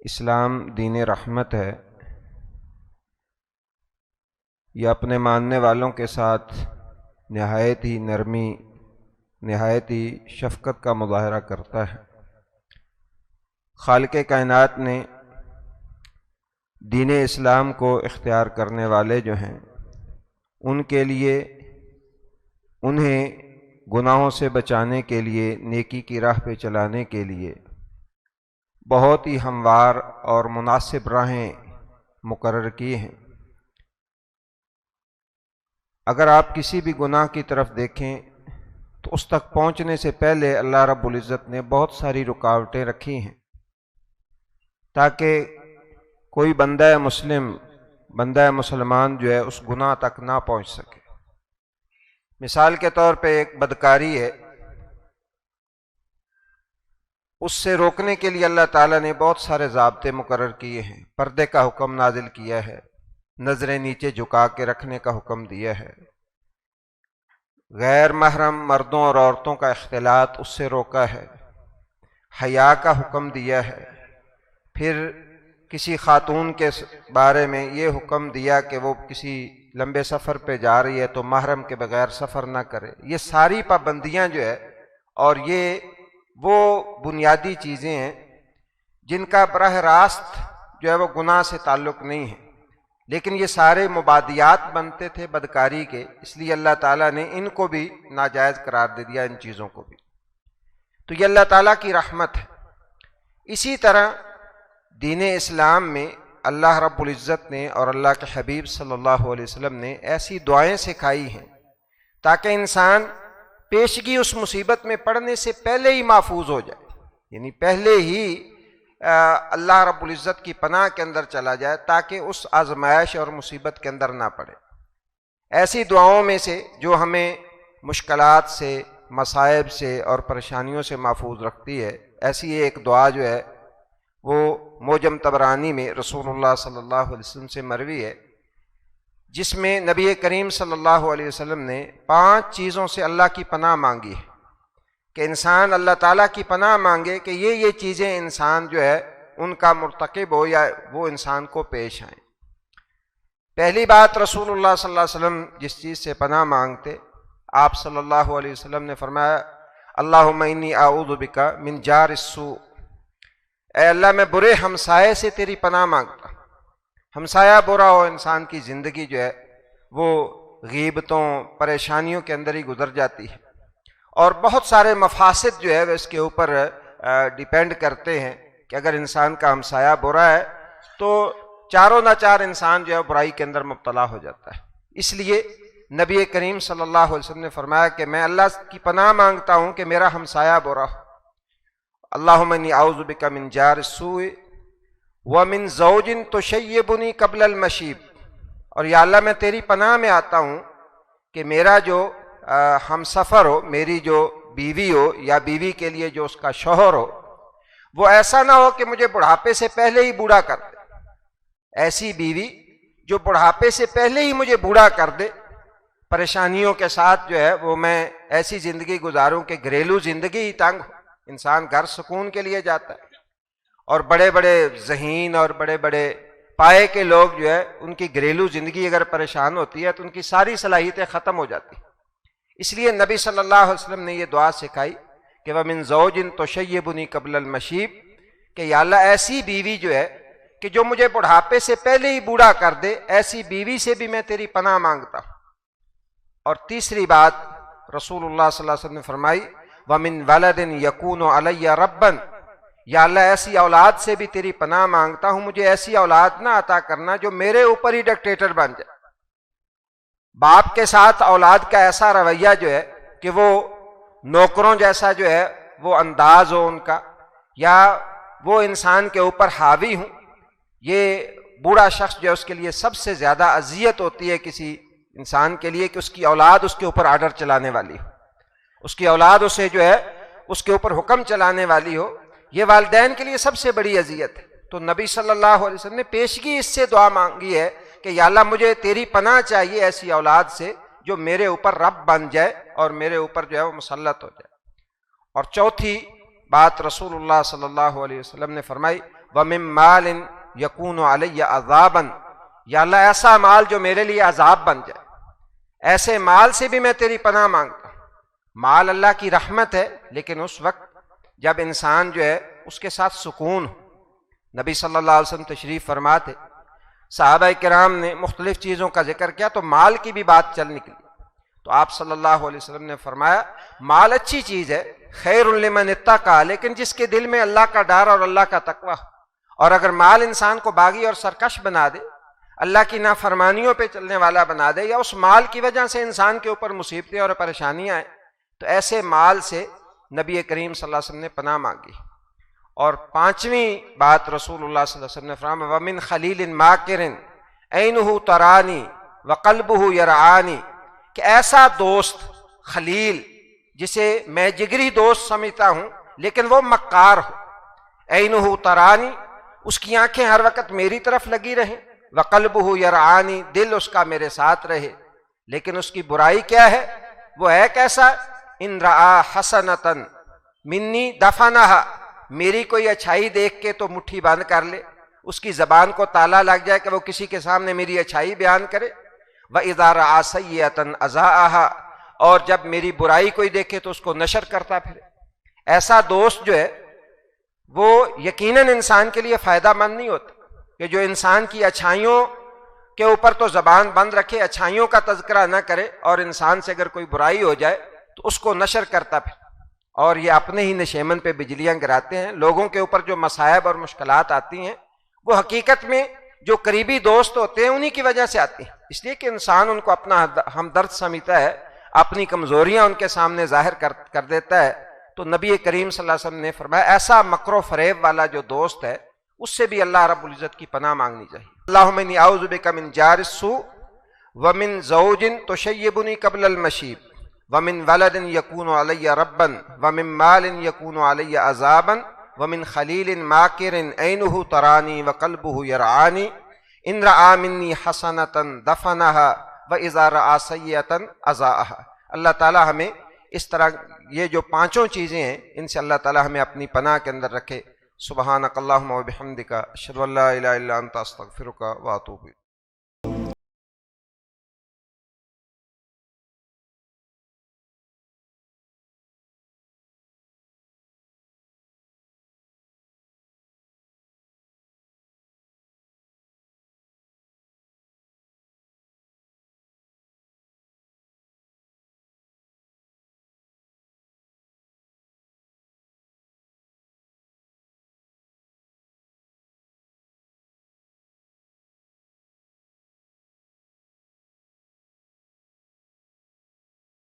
اسلام دین رحمت ہے۔ یہ اپنے ماننے والوں کے ساتھ نہایت ہی نرمی، نہایت ہی شفقت کا مظاہرہ کرتا ہے۔ خالق کائنات نے دین اسلام کو اختیار کرنے والے جو ہیں ان کے لیے، انہیں گناہوں سے بچانے کے لیے، نیکی کی راہ پہ چلانے کے لیے بہت ہی ہموار اور مناسب راہیں مقرر کی ہیں۔ اگر آپ کسی بھی گناہ کی طرف دیکھیں تو اس تک پہنچنے سے پہلے اللہ رب العزت نے بہت ساری رکاوٹیں رکھی ہیں تاکہ کوئی بندہ مسلمان جو ہے اس گناہ تک نہ پہنچ سکے۔ مثال کے طور پہ ایک بدکاری ہے، اس سے روکنے کے لیے اللہ تعالیٰ نے بہت سارے ضابطے مقرر کیے ہیں۔ پردے کا حکم نازل کیا ہے، نظریں نیچے جھکا کے رکھنے کا حکم دیا ہے، غیر محرم مردوں اور عورتوں کا اختلاط اس سے روکا ہے، حیا کا حکم دیا ہے، پھر کسی خاتون کے بارے میں یہ حکم دیا کہ وہ کسی لمبے سفر پہ جا رہی ہے تو محرم کے بغیر سفر نہ کرے۔ یہ ساری پابندیاں جو ہے، اور یہ وہ بنیادی چیزیں ہیں جن کا براہ راست جو ہے وہ گناہ سے تعلق نہیں ہے، لیکن یہ سارے مبادیات بنتے تھے بدکاری کے، اس لیے اللہ تعالیٰ نے ان کو بھی ناجائز قرار دے دیا، ان چیزوں کو بھی۔ تو یہ اللہ تعالیٰ کی رحمت ہے۔ اسی طرح دین اسلام میں اللہ رب العزت نے اور اللہ کے حبیب صلی اللہ علیہ وسلم نے ایسی دعائیں سکھائی ہیں تاکہ انسان پیشگی اس مصیبت میں پڑنے سے پہلے ہی محفوظ ہو جائے، یعنی پہلے ہی اللہ رب العزت کی پناہ کے اندر چلا جائے تاکہ اس آزمائش اور مصیبت کے اندر نہ پڑے۔ ایسی دعاؤں میں سے جو ہمیں مشکلات سے، مصائب سے اور پریشانیوں سے محفوظ رکھتی ہے، ایسی ایک دعا جو ہے وہ معجم طبرانی میں رسول اللہ صلی اللہ علیہ وسلم سے مروی ہے، جس میں نبی کریم صلی اللہ علیہ وسلم نے 5 چیزوں سے اللہ کی پناہ مانگی ہے کہ انسان اللہ تعالیٰ کی پناہ مانگے کہ یہ چیزیں انسان جو ہے ان کا مرتکب ہو یا وہ انسان کو پیش آئیں۔ پہلی بات، رسول اللہ صلی اللہ علیہ وسلم جس چیز سے پناہ مانگتے، آپ صلی اللہ علیہ وسلم نے فرمایا اللہم انی اعوذ بک من جار السوء، اے اللہ میں برے ہمسائے سے تیری پناہ مانگتا۔ ہمسایہ برا ہو، انسان کی زندگی جو ہے وہ غیبتوں، پریشانیوں کے اندر ہی گزر جاتی ہے، اور بہت سارے مفاسد جو ہے وہ اس کے اوپر ڈیپینڈ کرتے ہیں کہ اگر انسان کا ہمسایہ برا ہے تو چاروں نہ چار انسان جو ہے برائی کے اندر مبتلا ہو جاتا ہے۔ اس لیے نبی کریم صلی اللہ علیہ وسلم نے فرمایا کہ میں اللہ کی پناہ مانگتا ہوں کہ میرا ہمسایہ برا ہو۔ اللہم انی اعوذ بک من جار السوء ومن زوج تشیبنی قبل المشیب، اور یا اللہ میں تیری پناہ میں آتا ہوں کہ میرا جو ہم سفر ہو، میری جو بیوی ہو یا بیوی کے لیے جو اس کا شوہر ہو، وہ ایسا نہ ہو کہ مجھے بڑھاپے سے پہلے ہی بوڑھا کر دے۔ ایسی بیوی جو بڑھاپے سے پہلے ہی مجھے بوڑھا کر دے، پریشانیوں کے ساتھ جو ہے وہ میں ایسی زندگی گزاروں کہ گھریلو زندگی ہی تنگ ہو۔ انسان گھر سکون کے لیے جاتا ہے، اور بڑے بڑے ذہین اور بڑے بڑے پائے کے لوگ جو ہے ان کی گھریلو زندگی اگر پریشان ہوتی ہے تو ان کی ساری صلاحیتیں ختم ہو جاتی ہیں۔ اس لیے نبی صلی اللہ علیہ وسلم نے یہ دعا سکھائی کہ وَمِن زَوْجٍ تُشَيِّبُنِي قَبْلَ الْمَشِيبِ، کہ یا اللہ ایسی بیوی جو ہے کہ جو مجھے بڑھاپے سے پہلے ہی بوڑھا کر دے، ایسی بیوی سے بھی میں تیری پناہ مانگتا ہوں۔ اور تیسری بات رسول اللہ صلی اللہ علیہ وسلم نے فرمائی وَمِن وَلَدٍ يَكُونُ عَلَيَّ رَبًّا، یا اللہ ایسی اولاد سے بھی تیری پناہ مانگتا ہوں، مجھے ایسی اولاد نہ عطا کرنا جو میرے اوپر ہی ڈکٹیٹر بن جائے۔ باپ کے ساتھ اولاد کا ایسا رویہ جو ہے کہ وہ نوکروں جیسا جو ہے وہ انداز ہو ان کا، یا وہ انسان کے اوپر حاوی ہوں۔ یہ بوڑھا شخص جو ہے اس کے لیے سب سے زیادہ اذیت ہوتی ہے کسی انسان کے لیے کہ اس کی اولاد اس کے اوپر آرڈر چلانے والی ہو، اس کی اولاد اسے جو ہے اس کے اوپر حکم چلانے والی ہو۔ یہ والدین کے لیے سب سے بڑی اذیت ہے۔ تو نبی صلی اللہ علیہ وسلم نے پیشگی اس سے دعا مانگی ہے کہ یا اللہ مجھے تیری پناہ چاہیے ایسی اولاد سے جو میرے اوپر رب بن جائے اور میرے اوپر جو ہے وہ مسلط ہو جائے۔ اور چوتھی بات رسول اللہ صلی اللہ علیہ وسلم نے فرمائی وَمِن مَالٍ يَكُونُ عَلَيَّ عَذَابًا، یا اللہ ایسا مال جو میرے لیے عذاب بن جائے، ایسے مال سے بھی میں تیری پناہ مانگتا ہوں۔ مال اللہ کی رحمت ہے، لیکن اس وقت جب انسان جو ہے اس کے ساتھ سکون ہو۔ نبی صلی اللہ علیہ وسلم تشریف فرما تھے، صحابہ کرام نے مختلف چیزوں کا ذکر کیا تو مال کی بھی بات چل نکلی، تو آپ صلی اللہ علیہ وسلم نے فرمایا مال اچھی چیز ہے، خیر لمن اتقی، لیکن جس کے دل میں اللہ کا ڈر اور اللہ کا تقوی ہو۔ اور اگر مال انسان کو باغی اور سرکش بنا دے، اللہ کی نافرمانیوں پہ چلنے والا بنا دے، یا اس مال کی وجہ سے انسان کے اوپر مصیبتیں اور پریشانیاں آئیں، تو ایسے مال سے نبی کریم صلی اللہ علیہ وسلم نے پناہ مانگی۔ اور پانچویں بات رسول اللہ صلی اللہ علیہ وسلم نے فرمایا وَمِن خَلِيلٍ مَاكِرٍ عَيْنُهُ تَرَانِي وَقَلْبُهُ يَرْعَانِي، کہ ایسا دوست خلیل جسے میں جگری دوست سمجھتا ہوں لیکن وہ مکار ہو، عَيْنُهُ تَرَانِي، اس کی آنکھیں ہر وقت میری طرف لگی رہیں، وَقَلْبُهُ يَرْعَانِي، دل اس کا میرے ساتھ رہے، لیکن اس کی برائی کیا ہے؟ وہ ہے کیسا؟ ان رعا حسنتن منی دفنها، میری کوئی اچھائی دیکھ کے تو مٹھی بند کر لے، اس کی زبان کو تالا لگ جائے کہ وہ کسی کے سامنے میری اچھائی بیان کرے۔ وَإِذَا رَعَا سَيِّئَةً أَذَاعَهَا، اور جب میری برائی کوئی دیکھے تو اس کو نشر کرتا پھرے۔ ایسا دوست جو ہے وہ یقیناً انسان کے لیے فائدہ مند نہیں ہوتا، کہ جو انسان کی اچھائیوں کے اوپر تو زبان بند رکھے، اچھائیوں کا تذکرہ نہ کرے، اور انسان سے اگر کوئی برائی ہو جائے تو اس کو نشر کرتا پھر، اور یہ اپنے ہی نشیمن پہ بجلیاں گراتے ہیں۔ لوگوں کے اوپر جو مصائب اور مشکلات آتی ہیں وہ حقیقت میں جو قریبی دوست ہوتے ہیں انہی کی وجہ سے آتی ہیں، اس لیے کہ انسان ان کو اپنا ہمدرد سمجھتا ہے، اپنی کمزوریاں ان کے سامنے ظاہر کر دیتا ہے۔ تو نبی کریم صلی اللہ علیہ وسلم نے فرمایا ایسا مکر و فریب والا جو دوست ہے اس سے بھی اللہ رب العزت کی پناہ مانگنی چاہیے۔ اللہم انی اعوذ بک من جار السوء ومن زوج تشیبنی قبل المشیب ومن ولد یکون علی ربا ومن مال یکون علی عذابا ومن خلیل ماکر عینہ ترانی وقلبہ یرعانی ان رعا منی حسنۃ دفنها واذا رعا سیئۃ اضاءها۔ اللہ تعالی ہمیں اس طرح یہ جو پانچوں چیزیں ہیں ان سے اللہ تعالی ہمیں اپنی پناہ کے اندر رکھے۔ سبحانک اللہم و بحمدک اشہد ان لا الہ الا انت استغفرک و اتوب الیک۔